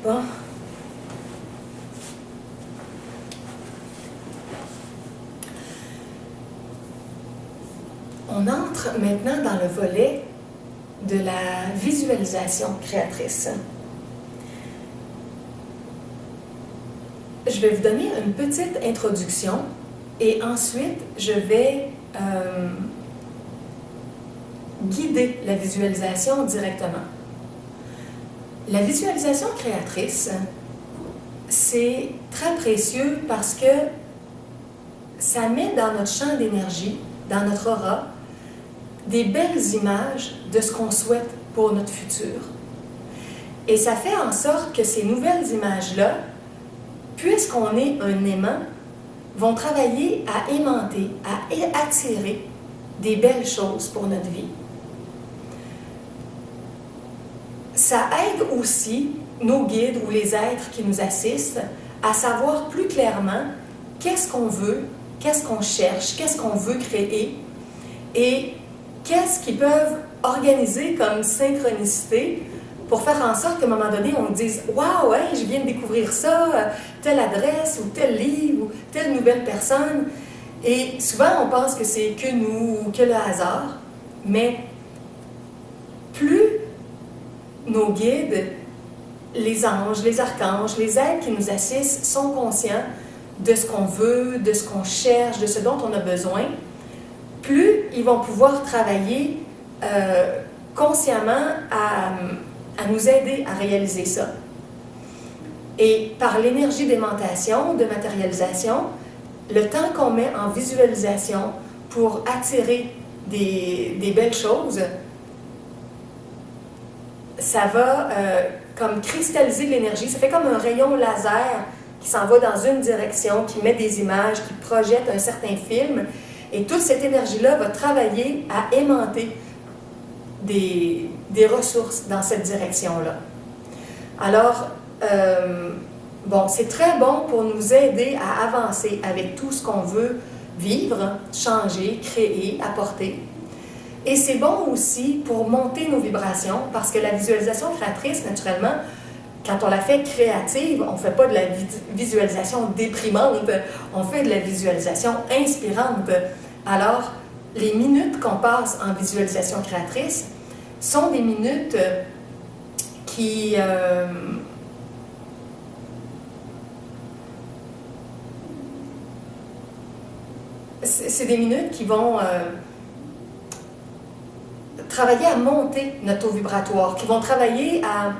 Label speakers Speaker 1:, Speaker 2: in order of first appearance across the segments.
Speaker 1: Bon. On entre maintenant dans le volet de la visualisation créatrice. Je vais vous donner une petite introduction et ensuite je vais guider la visualisation directement. La visualisation créatrice, c'est très précieux parce que ça met dans notre champ d'énergie, dans notre aura, des belles images de ce qu'on souhaite pour notre futur. Et ça fait en sorte que ces nouvelles images-là, puisqu'on est un aimant, vont travailler à aimanter, à attirer des belles choses pour notre vie. Ça aide aussi nos guides ou les êtres qui nous assistent à savoir plus clairement qu'est-ce qu'on veut, qu'est-ce qu'on cherche, qu'est-ce qu'on veut créer et qu'est-ce qu'ils peuvent organiser comme synchronicité pour faire en sorte qu'à un moment donné, on dise « Wow, hey, je viens de découvrir ça, telle adresse ou tel livre ou telle nouvelle personne. » Et souvent, on pense que c'est que nous ou que le hasard, mais plus nos guides, les anges, les archanges, les êtres qui nous assistent sont conscients de ce qu'on veut, de ce qu'on cherche, de ce dont on a besoin, plus ils vont pouvoir travailler consciemment à nous aider à réaliser ça. Et par l'énergie d'aimantation, de matérialisation, le temps qu'on met en visualisation pour attirer des belles choses, ça va comme cristalliser de l'énergie. Ça fait comme un rayon laser qui s'en va dans une direction, qui met des images, qui projette un certain film. Et toute cette énergie-là va travailler à aimanter des ressources dans cette direction-là. Alors, bon, c'est très bon pour nous aider à avancer avec tout ce qu'on veut vivre, changer, créer, apporter. Et c'est bon aussi pour monter nos vibrations, parce que la visualisation créatrice, naturellement, quand on la fait créative, on ne fait pas de la visualisation déprimante, on fait de la visualisation inspirante. Alors, les minutes qu'on passe en visualisation créatrice sont des minutes qui... c'est des minutes qui vont travailler à monter notre taux vibratoire, qui vont travailler à...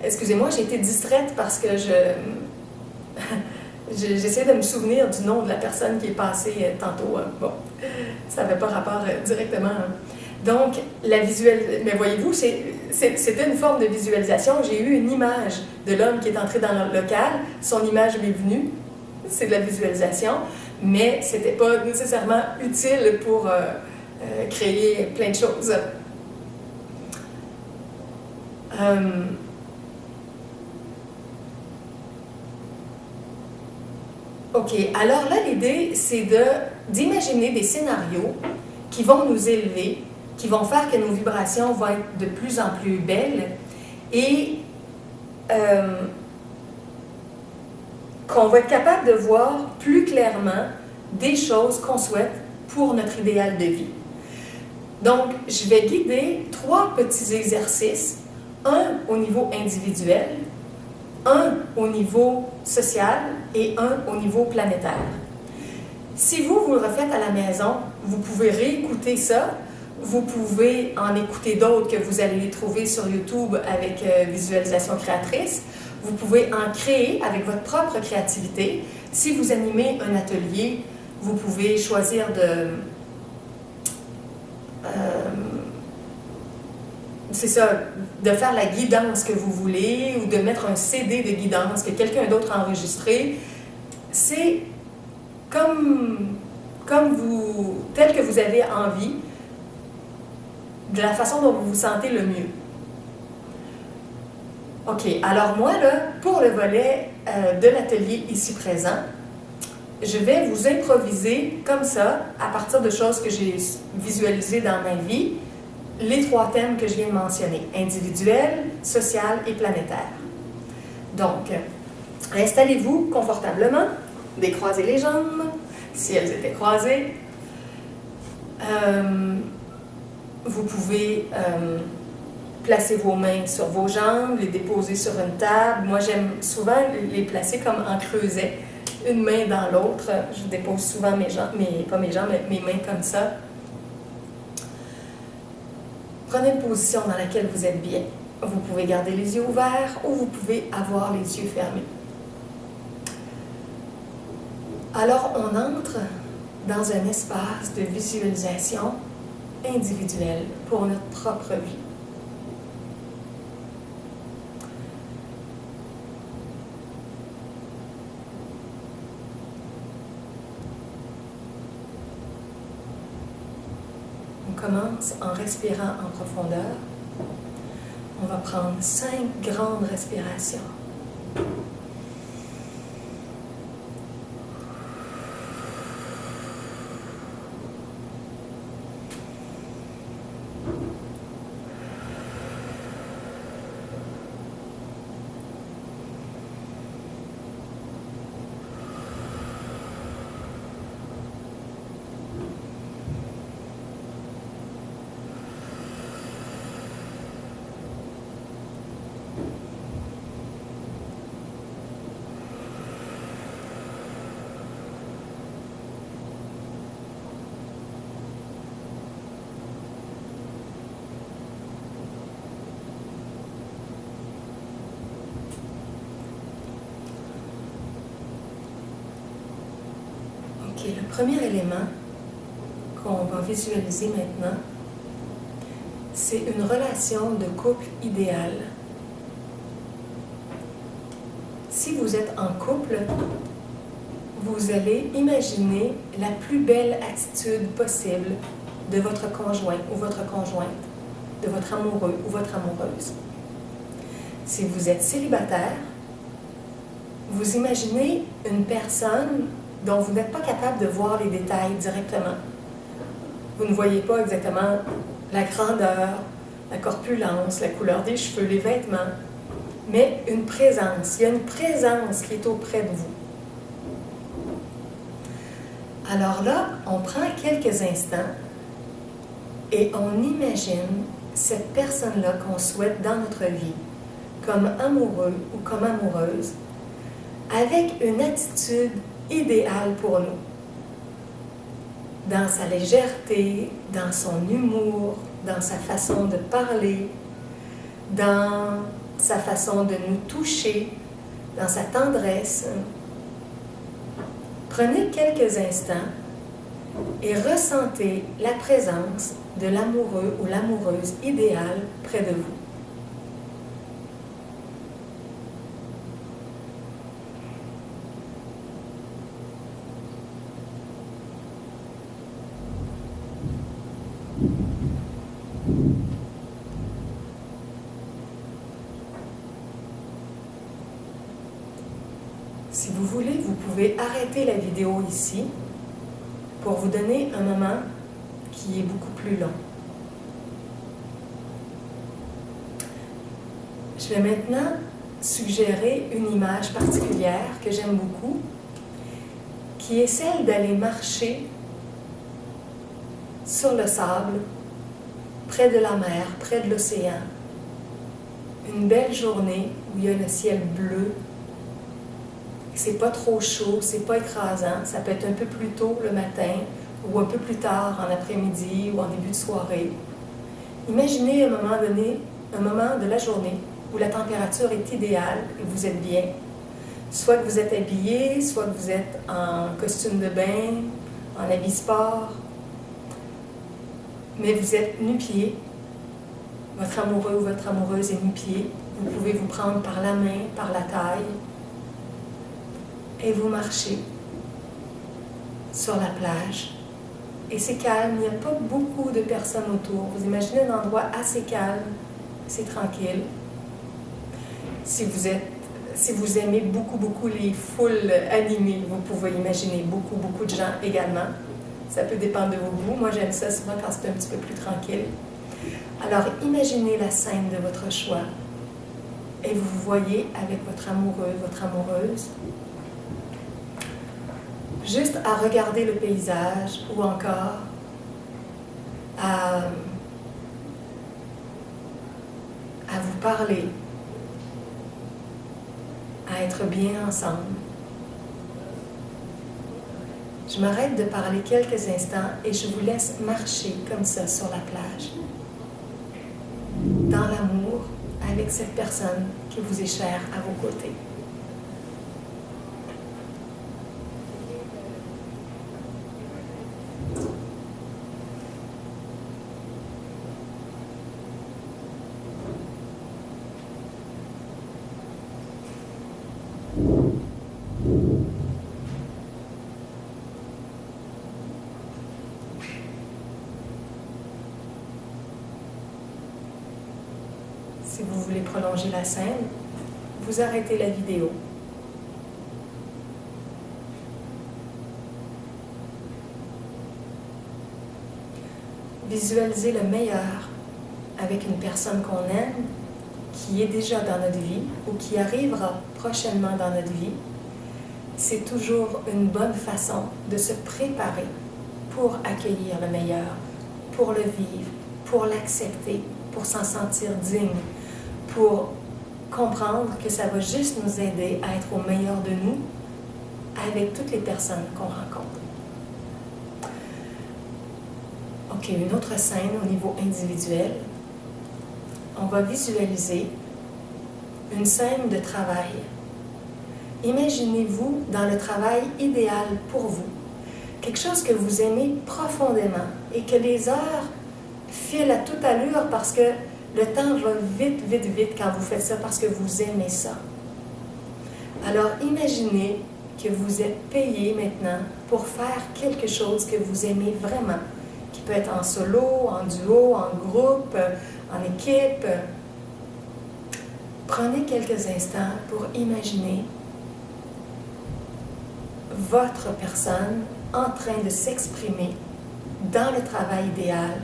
Speaker 1: Excusez-moi, j'ai été distraite parce que j'essaie de me souvenir du nom de la personne qui est passée tantôt. Bon, ça n'avait pas rapport directement. Donc, mais voyez-vous, c'était une forme de visualisation. J'ai eu une image de l'homme qui est entré dans le local. Son image m'est venue. C'est de la visualisation. Mais ce n'était pas nécessairement utile pour créer plein de choses. OK, alors là, l'idée, c'est d'imaginer des scénarios qui vont nous élever, qui vont faire que nos vibrations vont être de plus en plus belles et qu'on va être capable de voir plus clairement des choses qu'on souhaite pour notre idéal de vie. Donc, je vais guider 3 petits exercices, un au niveau individuel, un au niveau social et un au niveau planétaire. Si vous le refaites à la maison, vous pouvez réécouter ça, vous pouvez en écouter d'autres que vous allez les trouver sur YouTube avec visualisation créatrice, vous pouvez en créer avec votre propre créativité. Si vous animez un atelier, vous pouvez choisir c'est ça, de faire la guidance que vous voulez ou de mettre un CD de guidance que quelqu'un d'autre a enregistré. C'est tel que vous avez envie, de la façon dont vous vous sentez le mieux. OK, alors moi, là, pour le volet de l'atelier ici présent, je vais vous improviser comme ça, à partir de choses que j'ai visualisées dans ma vie, les 3 thèmes que je viens de mentionner, individuel, social et planétaire. Donc, installez-vous confortablement, décroisez les jambes, si elles étaient croisées. Vous pouvez placer vos mains sur vos jambes, les déposer sur une table. Moi, j'aime souvent les placer comme en creuset, une main dans l'autre. Je dépose souvent mes jambes, pas mes jambes, mais mes mains comme ça. Prenez une position dans laquelle vous êtes bien. Vous pouvez garder les yeux ouverts ou vous pouvez avoir les yeux fermés. Alors, on entre dans un espace de visualisation individuelle pour notre propre vie. On commence en respirant en profondeur. On va prendre 5 grandes respirations. OK, le premier élément qu'on va visualiser maintenant, c'est une relation de couple idéale. Si vous êtes en couple, vous allez imaginer la plus belle attitude possible de votre conjoint ou votre conjointe, de votre amoureux ou votre amoureuse. Si vous êtes célibataire, vous imaginez une personne dont vous n'êtes pas capable de voir les détails directement. Vous ne voyez pas exactement la grandeur, la corpulence, la couleur des cheveux, les vêtements, mais une présence. Il y a une présence qui est auprès de vous. Alors là, on prend quelques instants et on imagine cette personne-là qu'on souhaite dans notre vie, comme amoureux ou comme amoureuse, avec une attitude idéale pour nous. Dans sa légèreté, dans son humour, dans sa façon de parler, dans sa façon de nous toucher, dans sa tendresse. Prenez quelques instants et ressentez la présence de l'amoureux ou l'amoureuse idéale près de vous. Si vous voulez, vous pouvez arrêter la vidéo ici pour vous donner un moment qui est beaucoup plus long. Je vais maintenant suggérer une image particulière que j'aime beaucoup, qui est celle d'aller marcher sur le sable, près de la mer, près de l'océan. Une belle journée où il y a le ciel bleu. C'est pas trop chaud, c'est pas écrasant. Ça peut être un peu plus tôt le matin ou un peu plus tard en après-midi ou en début de soirée. Imaginez à un moment donné, un moment de la journée où la température est idéale et vous êtes bien. Soit que vous êtes habillé, soit que vous êtes en costume de bain, en habit sport. Mais vous êtes nu-pieds. Votre amoureux ou votre amoureuse est nu-pieds. Vous pouvez vous prendre par la main, par la taille. Et vous marchez sur la plage. Et c'est calme, il n'y a pas beaucoup de personnes autour. Vous imaginez un endroit assez calme, c'est tranquille. Si vous aimez beaucoup les foules animées, vous pouvez imaginer beaucoup de gens également. Ça peut dépendre de vos goûts. Moi, j'aime ça souvent quand c'est un petit peu plus tranquille. Alors, imaginez la scène de votre choix. et vous vous voyez avec votre amoureux, votre amoureuse, juste à regarder le paysage ou encore à vous parler, à être bien ensemble. Je m'arrête de parler quelques instants et je vous laisse marcher comme ça sur la plage, dans l'amour, avec cette personne qui vous est chère à vos côtés. Si vous voulez prolonger la scène, vous arrêtez la vidéo. Visualisez le meilleur avec une personne qu'on aime, qui est déjà dans notre vie ou qui arrivera prochainement dans notre vie. C'est toujours une bonne façon de se préparer pour accueillir le meilleur, pour le vivre, pour l'accepter, pour s'en sentir digne, pour comprendre que ça va juste nous aider à être au meilleur de nous avec toutes les personnes qu'on rencontre. OK, une autre scène au niveau individuel. On va visualiser une scène de travail. Imaginez-vous dans le travail idéal pour vous. Quelque chose que vous aimez profondément et que les heures filent à toute allure parce que le temps va vite, vite, vite quand vous faites ça parce que vous aimez ça. Alors imaginez que vous êtes payé maintenant pour faire quelque chose que vous aimez vraiment, qui peut être en solo, en duo, en groupe, en équipe. Prenez quelques instants pour imaginer votre personne en train de s'exprimer dans le travail idéal,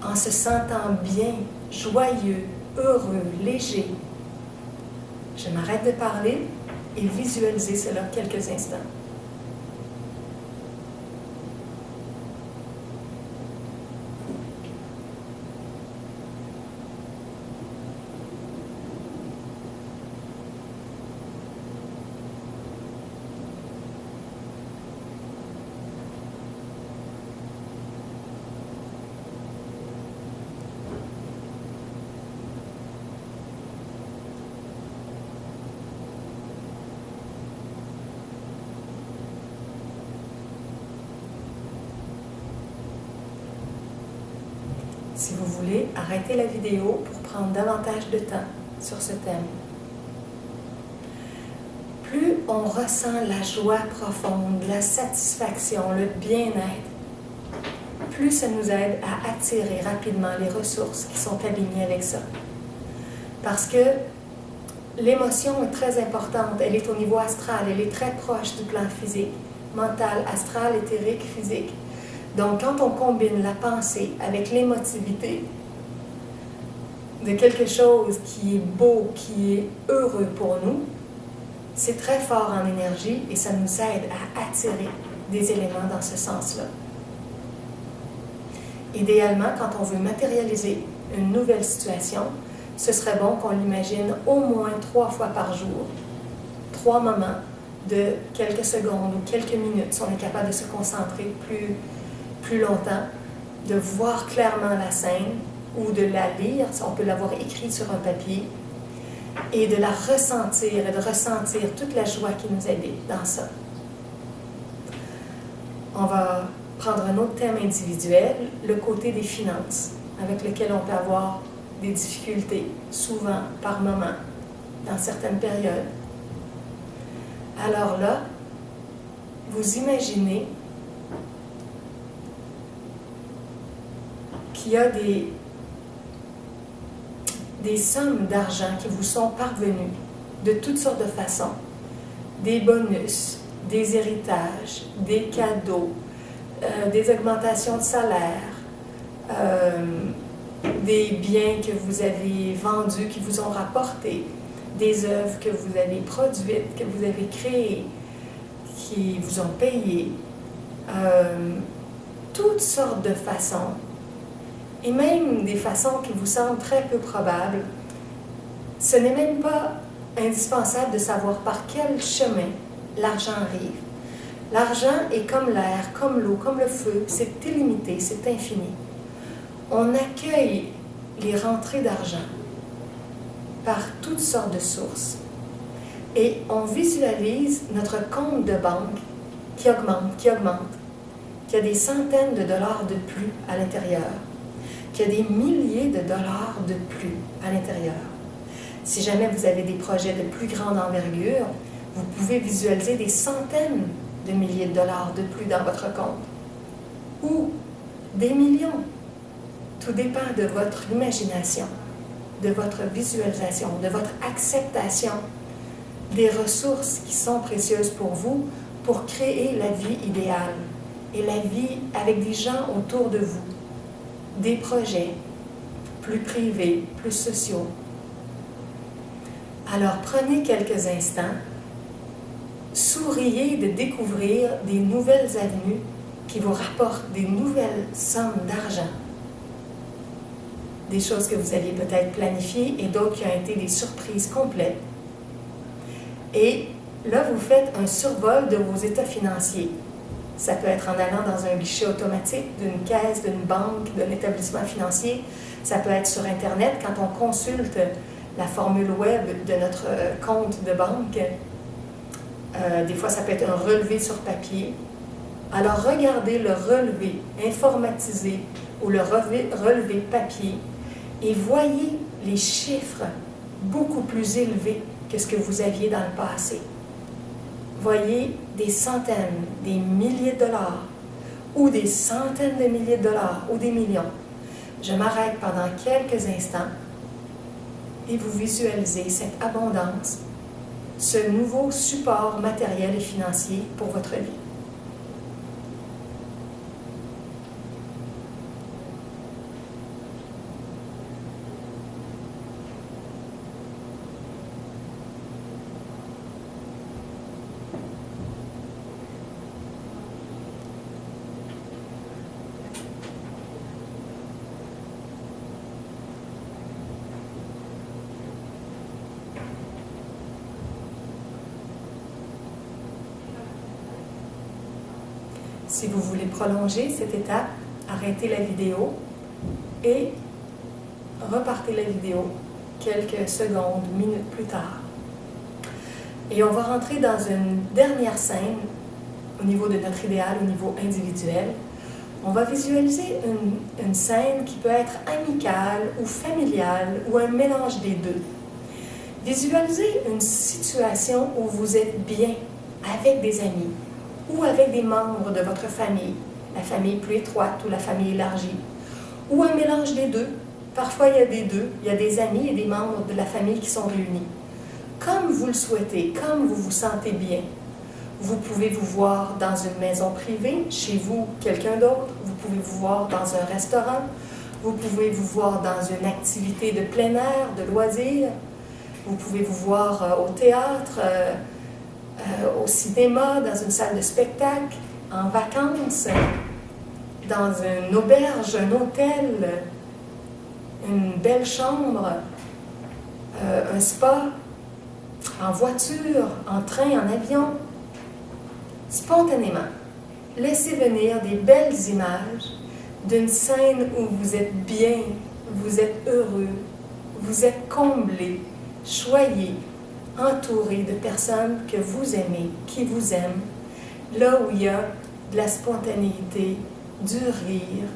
Speaker 1: en se sentant bien, joyeux, heureux, léger. Je m'arrête de parler et visualisez cela quelques instants. Si vous voulez, arrêtez la vidéo pour prendre davantage de temps sur ce thème. Plus on ressent la joie profonde, la satisfaction, le bien-être, plus ça nous aide à attirer rapidement les ressources qui sont alignées avec ça. Parce que l'émotion est très importante, elle est au niveau astral, elle est très proche du plan physique, mental, astral, éthérique, physique. Donc, quand on combine la pensée avec l'émotivité de quelque chose qui est beau, qui est heureux pour nous, c'est très fort en énergie et ça nous aide à attirer des éléments dans ce sens-là. Idéalement, quand on veut matérialiser une nouvelle situation, ce serait bon qu'on l'imagine au moins 3 fois par jour, 3 moments de quelques secondes ou quelques minutes, si on est capable de se concentrer plus longtemps, de voir clairement la scène ou de la lire, on peut l'avoir écrite sur un papier, et de la ressentir et de ressentir toute la joie qui nous habite dans ça. On va prendre un autre thème individuel, le côté des finances, avec lequel on peut avoir des difficultés, souvent, par moment, dans certaines périodes. Alors là, vous imaginez qu'il y a des sommes d'argent qui vous sont parvenues de toutes sortes de façons. Des bonus, des héritages, des cadeaux, des augmentations de salaire, des biens que vous avez vendus, qui vous ont rapporté, des œuvres que vous avez produites, que vous avez créées, qui vous ont payé, toutes sortes de façons, et même des façons qui vous semblent très peu probables. Ce n'est même pas indispensable de savoir par quel chemin l'argent arrive. L'argent est comme l'air, comme l'eau, comme le feu, c'est illimité, c'est infini. On accueille les rentrées d'argent par toutes sortes de sources. Et on visualise notre compte de banque qui augmente, qu'il y a des centaines de dollars de plus à l'intérieur, qu'il y a des milliers de dollars de plus à l'intérieur. Si jamais vous avez des projets de plus grande envergure, vous pouvez visualiser des centaines de milliers de dollars de plus dans votre compte, ou des millions. Tout dépend de votre imagination, de votre visualisation, de votre acceptation des ressources qui sont précieuses pour vous pour créer la vie idéale et la vie avec des gens autour de vous, des projets plus privés, plus sociaux. Alors prenez quelques instants, souriez de découvrir des nouvelles avenues qui vous rapportent des nouvelles sommes d'argent. Des choses que vous aviez peut-être planifiées et d'autres qui ont été des surprises complètes. Et là, vous faites un survol de vos états financiers. Ça peut être en allant dans un guichet automatique d'une caisse, d'une banque, d'un établissement financier. Ça peut être sur Internet quand on consulte la formule web de notre compte de banque. Des fois, ça peut être un relevé sur papier. Alors, regardez le relevé informatisé ou le relevé papier et voyez les chiffres beaucoup plus élevés que ce que vous aviez dans le passé. Voyez des centaines, des milliers de dollars, ou des centaines de milliers de dollars, ou des millions. Je m'arrête pendant quelques instants et vous visualisez cette abondance, ce nouveau support matériel et financier pour votre vie. Si vous voulez prolonger cette étape, arrêtez la vidéo et repartez la vidéo quelques secondes, minutes plus tard. Et on va rentrer dans une dernière scène au niveau de notre idéal, au niveau individuel. On va visualiser une scène qui peut être amicale ou familiale ou un mélange des deux. Visualisez une situation où vous êtes bien avec des amis ou avec des membres de votre famille, la famille plus étroite ou la famille élargie, ou un mélange des deux. Parfois, il y a des deux, il y a des amis et des membres de la famille qui sont réunis. Comme vous le souhaitez, comme vous vous sentez bien. Vous pouvez vous voir dans une maison privée, chez vous, quelqu'un d'autre. Vous pouvez vous voir dans un restaurant. Vous pouvez vous voir dans une activité de plein air, de loisirs. Vous pouvez vous voir au théâtre, au cinéma, dans une salle de spectacle, en vacances, dans une auberge, un hôtel, une belle chambre, un spa, en voiture, en train, en avion. Spontanément, laissez venir des belles images d'une scène où vous êtes bien, vous êtes heureux, vous êtes comblé, choyé, entouré de personnes que vous aimez, qui vous aiment, là où il y a de la spontanéité, du rire,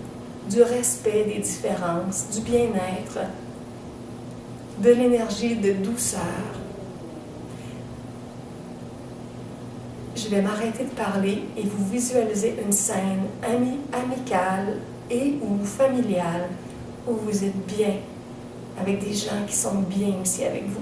Speaker 1: du respect des différences, du bien-être, de l'énergie de douceur. Je vais m'arrêter de parler et vous visualisez une scène amicale et ou familiale où vous êtes bien, avec des gens qui sont bien aussi avec vous.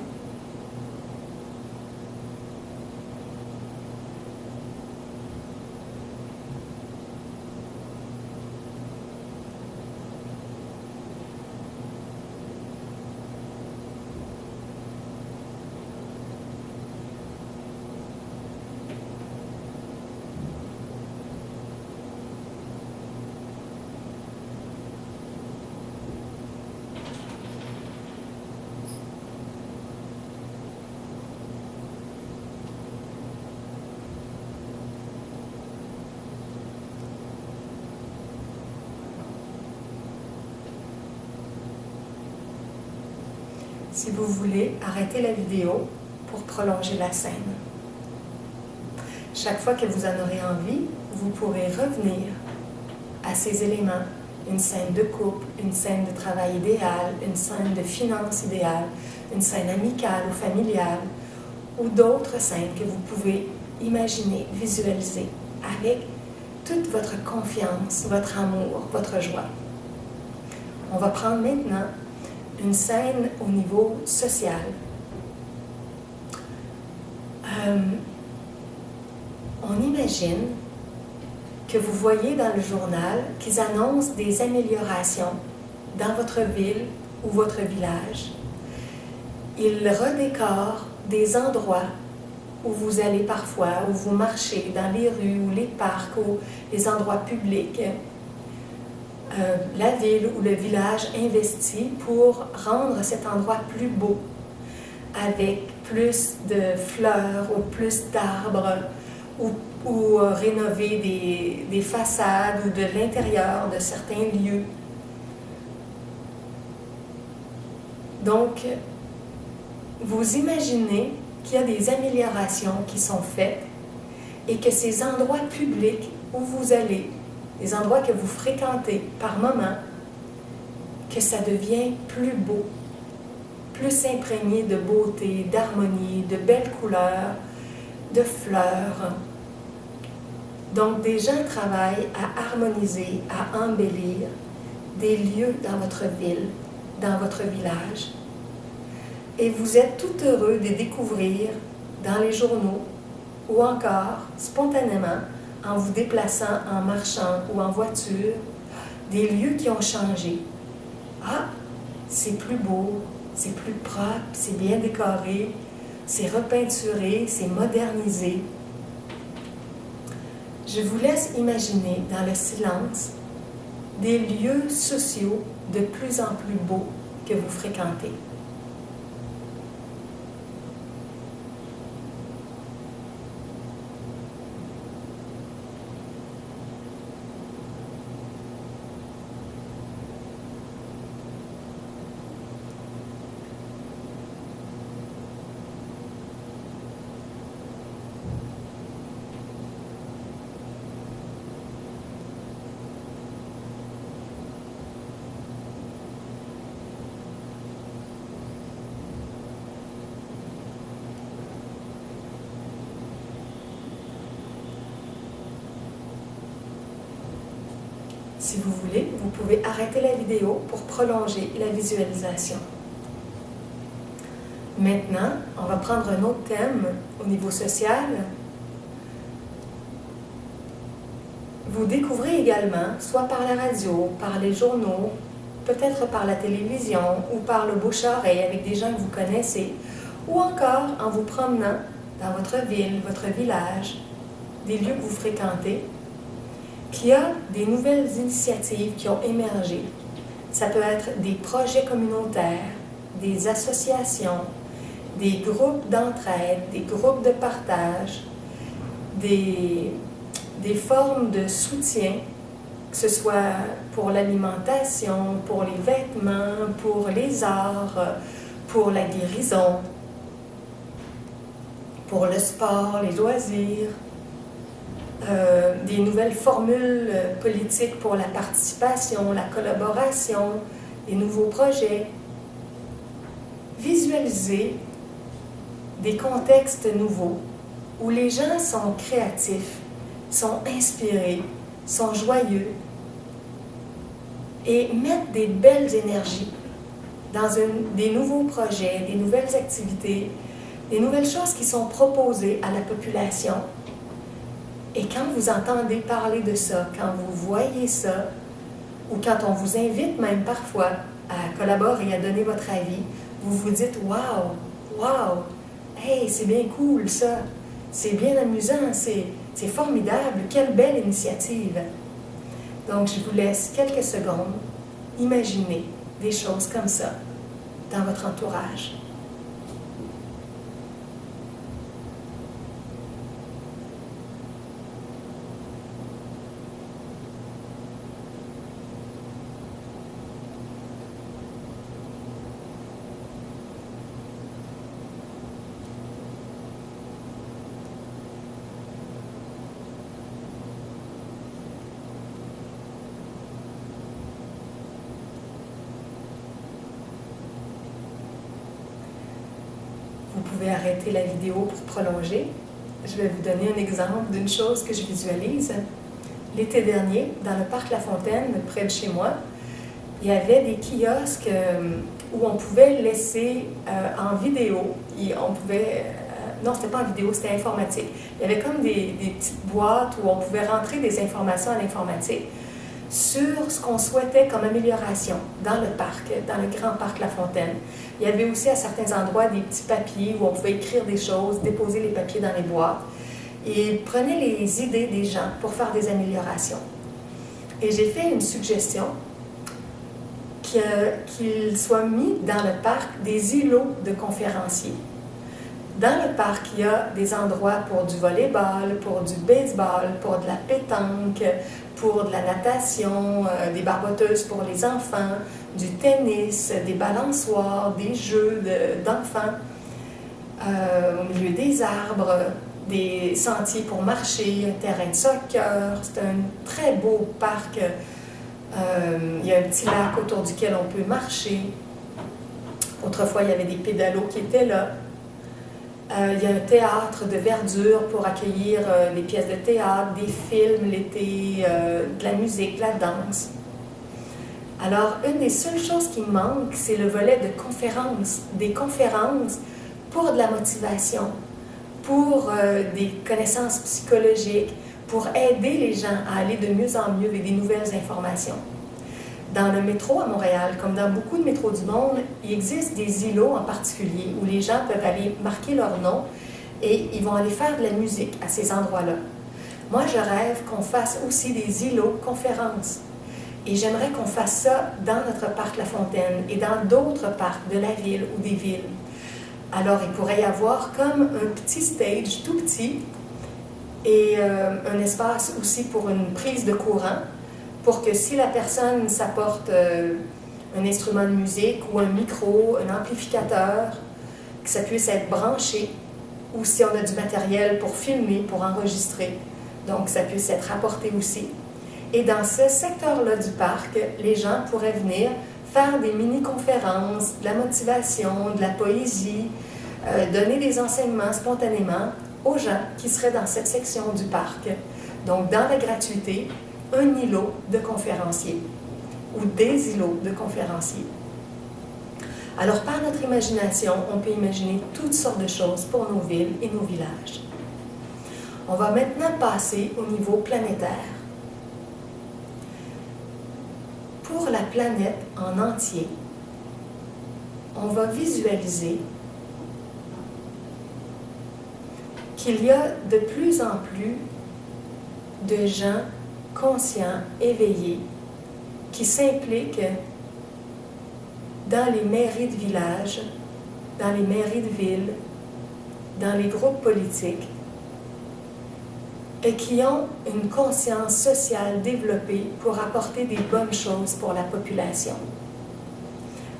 Speaker 1: Si vous voulez, arrêtez la vidéo pour prolonger la scène. Chaque fois que vous en aurez envie, vous pourrez revenir à ces éléments. Une scène de couple, une scène de travail idéal, une scène de finance idéale, une scène amicale ou familiale, ou d'autres scènes que vous pouvez imaginer, visualiser avec toute votre confiance, votre amour, votre joie. On va prendre maintenant une scène au niveau social. On imagine que vous voyez dans le journal qu'ils annoncent des améliorations dans votre ville ou votre village. Ils redécorent des endroits où vous allez parfois, où vous marchez dans les rues ou les parcs ou les endroits publics. La ville ou le village investit pour rendre cet endroit plus beau, avec plus de fleurs ou plus d'arbres, ou rénover des façades ou de l'intérieur de certains lieux. Donc, vous imaginez qu'il y a des améliorations qui sont faites et que ces endroits publics où vous allez, les endroits que vous fréquentez par moment, que ça devient plus beau, plus imprégné de beauté, d'harmonie, de belles couleurs, de fleurs. Donc, des gens travaillent à harmoniser, à embellir des lieux dans votre ville, dans votre village. Et vous êtes tout heureux de découvrir dans les journaux ou encore spontanément en vous déplaçant en marchant ou en voiture, des lieux qui ont changé. Ah, c'est plus beau, c'est plus propre, c'est bien décoré, c'est repeinturé, c'est modernisé. Je vous laisse imaginer dans le silence des lieux sociaux de plus en plus beaux que vous fréquentez. Si vous voulez, vous pouvez arrêter la vidéo pour prolonger la visualisation. Maintenant, on va prendre un autre thème au niveau social. Vous découvrez également, soit par la radio, par les journaux, peut-être par la télévision ou par le bouche-à-oreille avec des gens que vous connaissez, ou encore en vous promenant dans votre ville, votre village, des lieux que vous fréquentez, qu'il y a des nouvelles initiatives qui ont émergé. Ça peut être des projets communautaires, des associations, des groupes d'entraide, des groupes de partage, des formes de soutien, que ce soit pour l'alimentation, pour les vêtements, pour les arts, pour la guérison, pour le sport, les loisirs, des nouvelles formules politiques pour la participation, la collaboration, des nouveaux projets. Visualisez des contextes nouveaux où les gens sont créatifs, sont inspirés, sont joyeux et mettent des belles énergies dans des nouveaux projets, des nouvelles activités, des nouvelles choses qui sont proposées à la population. Et quand vous entendez parler de ça, quand vous voyez ça, ou quand on vous invite même parfois à collaborer, à donner votre avis, vous vous dites « Wow! Wow! Hey, c'est bien cool ça! C'est bien amusant, c'est formidable! Quelle belle initiative! » Donc, je vous laisse quelques secondes imaginer des choses comme ça dans votre entourage. pouvez arrêter la vidéo pour prolonger. Je vais vous donner un exemple d'une chose que je visualise. L'été dernier, dans le parc La Fontaine, près de chez moi, il y avait des kiosques où on pouvait laisser en vidéo, on pouvait, non, c'était pas en vidéo, c'était informatique. Il y avait comme des petites boîtes où on pouvait rentrer des informations à l'informatique sur ce qu'on souhaitait comme amélioration dans le parc, dans le grand parc La Fontaine. Il y avait aussi à certains endroits des petits papiers où on pouvait écrire des choses, déposer les papiers dans les boîtes. Et prenez les idées des gens pour faire des améliorations. Et j'ai fait une suggestion qu'il soit mis dans le parc des îlots de conférenciers. Dans le parc, il y a des endroits pour du volleyball, pour du baseball, pour de la pétanque, pour de la natation, des barboteuses pour les enfants, du tennis, des balançoires, des jeux d'enfants, au milieu des arbres, des sentiers pour marcher, un terrain de soccer. C'est un très beau parc. Il y a un petit lac autour duquel on peut marcher. Autrefois, il y avait des pédalos qui étaient là. Il y a un théâtre de verdure pour accueillir des pièces de théâtre, des films l'été, de la musique, de la danse. Alors, une des seules choses qui manque, c'est le volet de conférences. Des conférences pour de la motivation, pour des connaissances psychologiques, pour aider les gens à aller de mieux en mieux avec des nouvelles informations. Dans le métro à Montréal, comme dans beaucoup de métros du monde, il existe des îlots en particulier où les gens peuvent aller marquer leur nom et ils vont aller faire de la musique à ces endroits-là. Moi, je rêve qu'on fasse aussi des îlots conférences. Et j'aimerais qu'on fasse ça dans notre parc La Fontaine et dans d'autres parcs de la ville ou des villes. Alors, il pourrait y avoir comme un petit stage tout petit et un espace aussi pour une prise de courant, pour que si la personne s'apporte un instrument de musique ou un micro, un amplificateur, que ça puisse être branché, ou si on a du matériel pour filmer, pour enregistrer, donc ça puisse être apporté aussi. Et dans ce secteur-là du parc, les gens pourraient venir faire des mini-conférences, de la motivation, de la poésie, donner des enseignements spontanément aux gens qui seraient dans cette section du parc. Donc, dans la gratuité, un îlot de conférenciers ou des îlots de conférenciers. Alors, par notre imagination, on peut imaginer toutes sortes de choses pour nos villes et nos villages. On va maintenant passer au niveau planétaire. Pour la planète en entier, on va visualiser qu'il y a de plus en plus de gens conscients, éveillés, qui s'impliquent dans les mairies de villages, dans les mairies de villes, dans les groupes politiques, et qui ont une conscience sociale développée pour apporter des bonnes choses pour la population.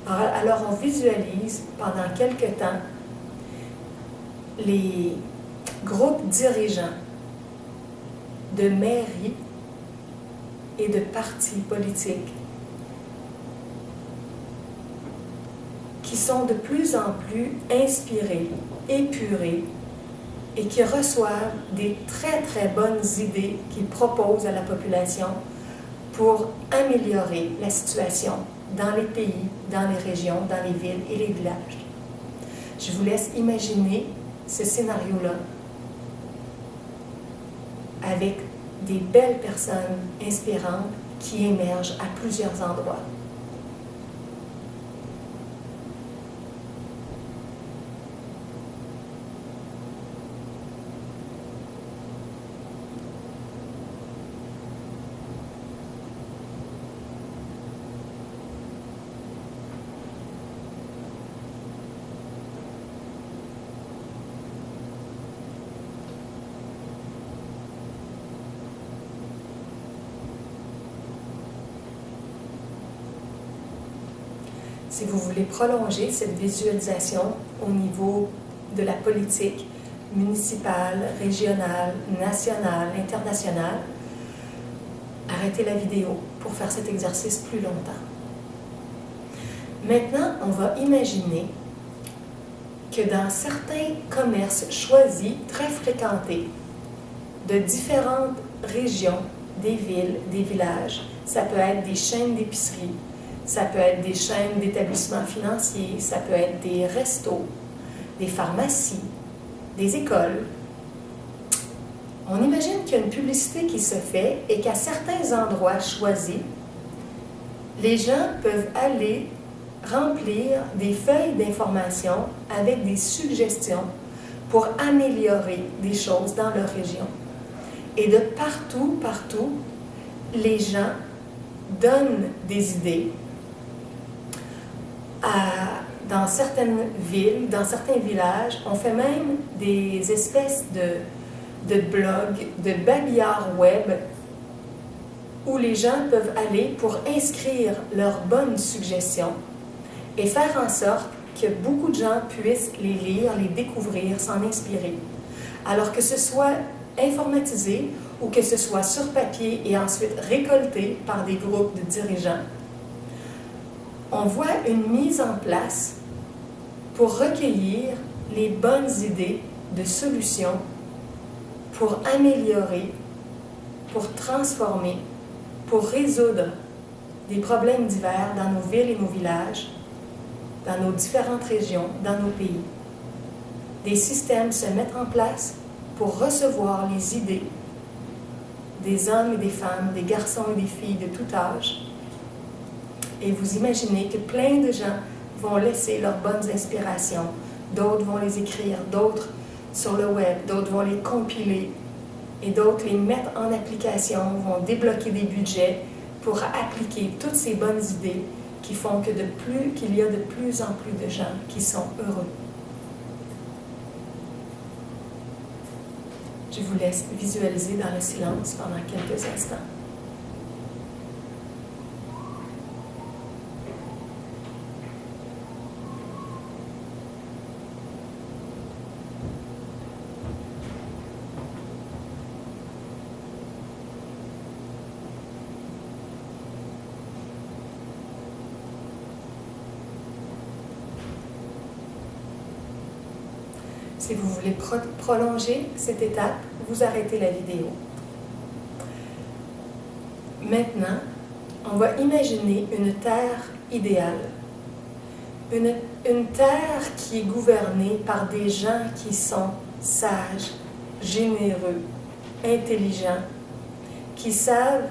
Speaker 1: Alors on visualise pendant quelque temps les groupes dirigeants de mairies et de partis politiques qui sont de plus en plus inspirés, épurés et qui reçoivent des très très bonnes idées qu'ils proposent à la population pour améliorer la situation dans les pays, dans les régions, dans les villes et les villages. Je vous laisse imaginer ce scénario-là avec des belles personnes inspirantes qui émergent à plusieurs endroits. Si vous voulez prolonger cette visualisation au niveau de la politique municipale, régionale, nationale, internationale, arrêtez la vidéo pour faire cet exercice plus longtemps. Maintenant, on va imaginer que dans certains commerces choisis, très fréquentés, de différentes régions, des villes, des villages, ça peut être des chaînes d'épicerie, ça peut être des chaînes d'établissements financiers, ça peut être des restos, des pharmacies, des écoles. On imagine qu'il y a une publicité qui se fait et qu'à certains endroits choisis, les gens peuvent aller remplir des feuilles d'information avec des suggestions pour améliorer des choses dans leur région. Et de partout, les gens donnent des idées dans certaines villes, dans certains villages. On fait même des espèces de blogs, de babillards web où les gens peuvent aller pour inscrire leurs bonnes suggestions et faire en sorte que beaucoup de gens puissent les lire, les découvrir, s'en inspirer. Alors que ce soit informatisé ou que ce soit sur papier et ensuite récolté par des groupes de dirigeants, on voit une mise en place pour recueillir les bonnes idées de solutions pour améliorer, pour transformer, pour résoudre des problèmes divers dans nos villes et nos villages, dans nos différentes régions, dans nos pays. Des systèmes se mettent en place pour recevoir les idées des hommes et des femmes, des garçons et des filles de tout âge. Et vous imaginez que plein de gens vont laisser leurs bonnes inspirations, d'autres vont les écrire, d'autres sur le web, d'autres vont les compiler et d'autres les mettre en application, vont débloquer des budgets pour appliquer toutes ces bonnes idées qui font que qu'il y a de plus en plus de gens qui sont heureux. Je vous laisse visualiser dans le silence pendant quelques instants. Si vous voulez prolonger cette étape, vous arrêtez la vidéo. Maintenant, on va imaginer une terre idéale. Une terre qui est gouvernée par des gens qui sont sages, généreux, intelligents, qui savent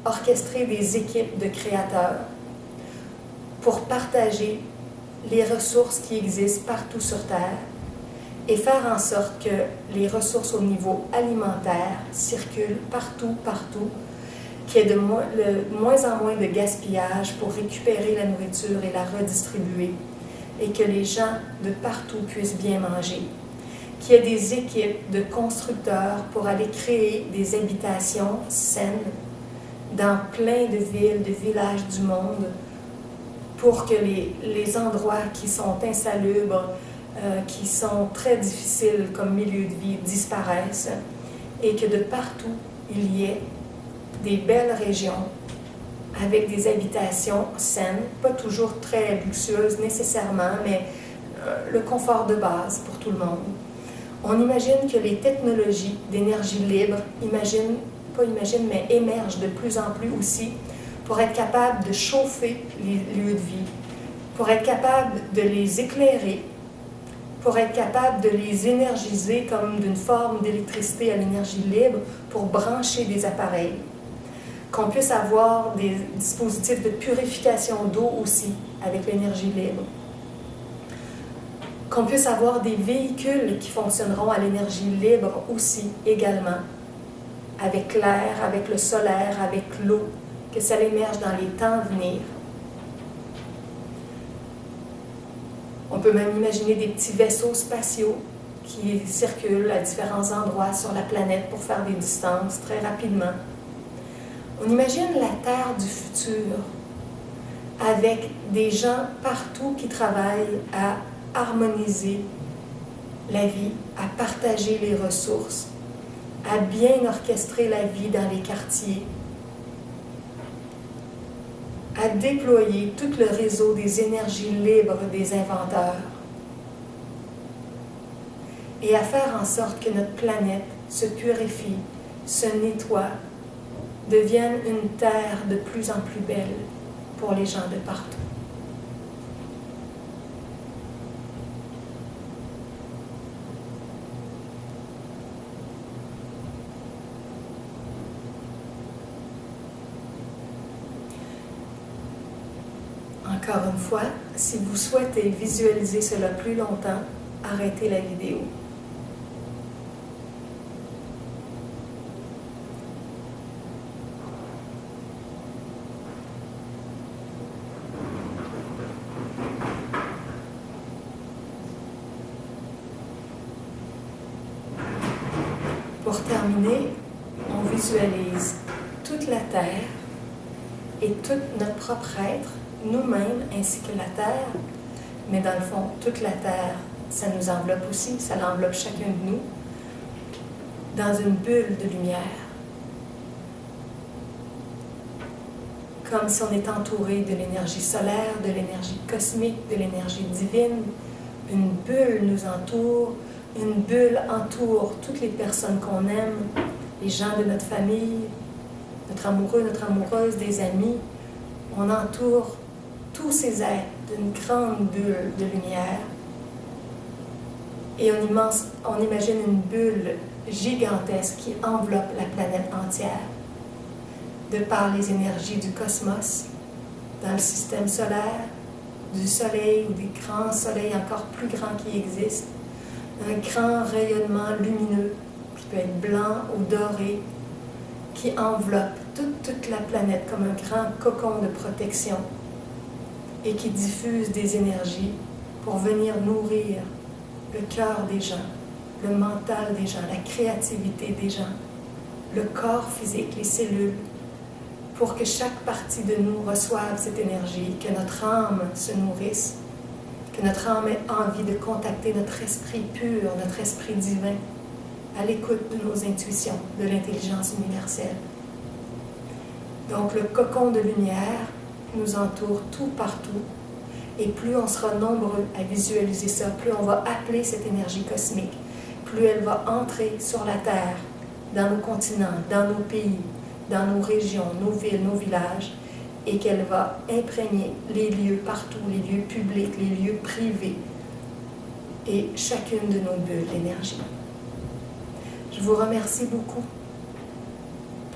Speaker 1: orchestrer des équipes de créateurs pour partager les ressources qui existent partout sur Terre et faire en sorte que les ressources au niveau alimentaire circulent partout, qu'il y ait de moins en moins de gaspillage pour récupérer la nourriture et la redistribuer, et que les gens de partout puissent bien manger. Qu'il y ait des équipes de constructeurs pour aller créer des habitations saines dans plein de villes, de villages du monde, pour que les endroits qui sont insalubres, qui sont très difficiles comme milieu de vie disparaissent et que de partout il y ait des belles régions avec des habitations saines, pas toujours très luxueuses nécessairement, mais le confort de base pour tout le monde. On imagine que les technologies d'énergie libre émergent de plus en plus aussi pour être capable de chauffer les lieux de vie, pour être capable de les éclairer, pour être capable de les énergiser comme d'une forme d'électricité à l'énergie libre pour brancher des appareils. Qu'on puisse avoir des dispositifs de purification d'eau aussi avec l'énergie libre. Qu'on puisse avoir des véhicules qui fonctionneront à l'énergie libre aussi également, avec l'air, avec le solaire, avec l'eau, que ça émerge dans les temps à venir. On peut même imaginer des petits vaisseaux spatiaux qui circulent à différents endroits sur la planète pour faire des distances très rapidement. On imagine la Terre du futur avec des gens partout qui travaillent à harmoniser la vie, à partager les ressources, à bien orchestrer la vie dans les quartiers, à déployer tout le réseau des énergies libres des inventeurs, et à faire en sorte que notre planète se purifie, se nettoie, devienne une terre de plus en plus belle pour les gens de partout. Encore une fois, si vous souhaitez visualiser cela plus longtemps, arrêtez la vidéo. Pour terminer, on visualise toute la Terre et tout notre propre être, nous-mêmes ainsi que la Terre, mais dans le fond, toute la Terre, ça nous enveloppe aussi, ça l'enveloppe chacun de nous, dans une bulle de lumière. Comme si on était entouré de l'énergie solaire, de l'énergie cosmique, de l'énergie divine. Une bulle nous entoure, une bulle entoure toutes les personnes qu'on aime, les gens de notre famille, notre amoureux, notre amoureuse, des amis. On entoure tous ces êtres d'une grande bulle de lumière. Et on imagine une bulle gigantesque qui enveloppe la planète entière. De par les énergies du cosmos, dans le système solaire, du soleil ou des grands soleils encore plus grands qui existent, un grand rayonnement lumineux qui peut être blanc ou doré, qui enveloppe toute la planète comme un grand cocon de protection et qui diffuse des énergies pour venir nourrir le cœur des gens, le mental des gens, la créativité des gens, le corps physique, les cellules, pour que chaque partie de nous reçoive cette énergie, que notre âme se nourrisse, que notre âme ait envie de contacter notre esprit pur, notre esprit divin, à l'écoute de nos intuitions, de l'intelligence universelle. Donc le cocon de lumière nous entoure tout partout, et plus on sera nombreux à visualiser ça, plus on va appeler cette énergie cosmique, plus elle va entrer sur la Terre, dans nos continents, dans nos pays, dans nos régions, nos villes, nos villages, et qu'elle va imprégner les lieux partout, les lieux publics, les lieux privés, et chacune de nos bulles d'énergie. Je vous remercie beaucoup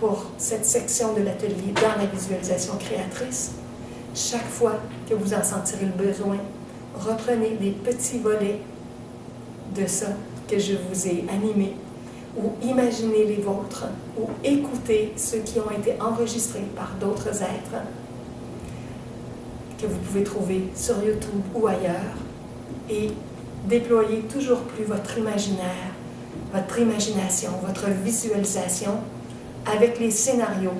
Speaker 1: pour cette section de l'atelier dans la visualisation créatrice. Chaque fois que vous en sentirez le besoin, reprenez des petits volets de ça que je vous ai animés, ou imaginez les vôtres, ou écoutez ceux qui ont été enregistrés par d'autres êtres que vous pouvez trouver sur YouTube ou ailleurs, et déployez toujours plus votre imaginaire, votre imagination, votre visualisation avec les scénarios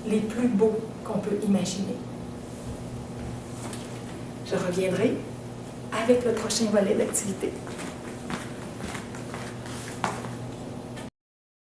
Speaker 1: les plus beaux qu'on peut imaginer. Je reviendrai avec le prochain volet d'activité.